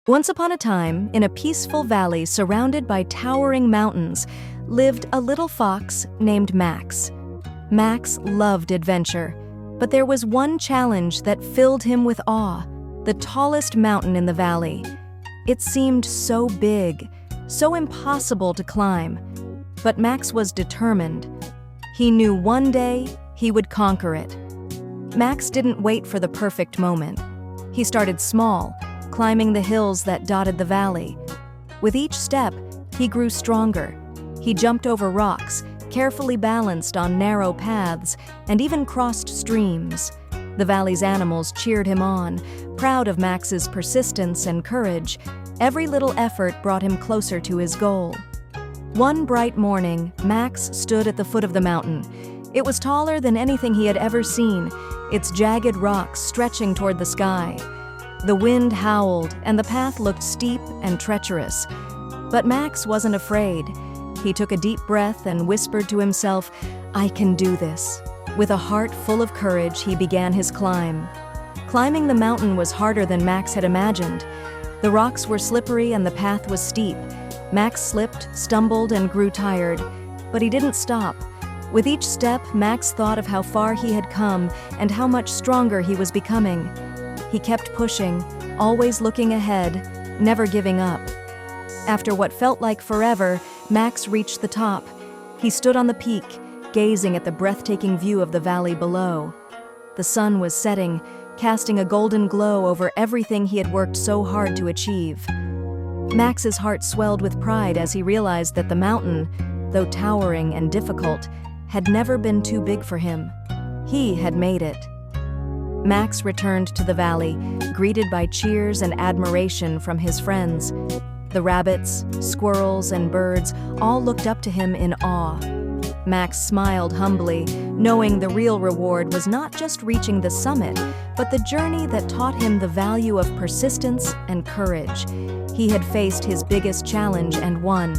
Once upon a time, in a peaceful valley surrounded by towering mountains, lived a little fox named Max. Max loved adventure, but there was one challenge that filled him with awe: the tallest mountain in the valley. It seemed so big, so impossible to climb. But Max was determined. He knew one day he would conquer it. Max didn't wait for the perfect moment. He started small, climbing the hills that dotted the valley. With each step, he grew stronger. He jumped over rocks, carefully balanced on narrow paths, and even crossed streams. The valley's animals cheered him on, proud of Max's persistence and courage. Every little effort brought him closer to his goal. One bright morning, Max stood at the foot of the mountain. It was taller than anything he had ever seen, its jagged rocks stretching toward the sky. The wind howled, and the path looked steep and treacherous. But Max wasn't afraid. He took a deep breath and whispered to himself, "I can do this." With a heart full of courage, he began his climb. Climbing the mountain was harder than Max had imagined. The rocks were slippery and the path was steep. Max slipped, stumbled, and grew tired. But he didn't stop. With each step, Max thought of how far he had come and how much stronger he was becoming. He kept pushing, always looking ahead, never giving up. After what felt like forever, Max reached the top. He stood on the peak, gazing at the breathtaking view of the valley below. The sun was setting, casting a golden glow over everything he had worked so hard to achieve. Max's heart swelled with pride as he realized that the mountain, though towering and difficult, had never been too big for him. He had made it. Max returned to the valley, greeted by cheers and admiration from his friends. The rabbits, squirrels, and birds all looked up to him in awe. Max smiled humbly, knowing the real reward was not just reaching the summit, but the journey that taught him the value of persistence and courage. He had faced his biggest challenge and won.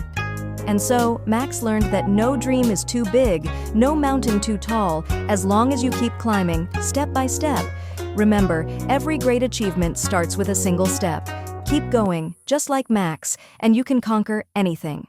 And so, Max learned that no dream is too big, no mountain too tall, as long as you keep climbing, step by step. Remember, every great achievement starts with a single step. Keep going, just like Max, and you can conquer anything.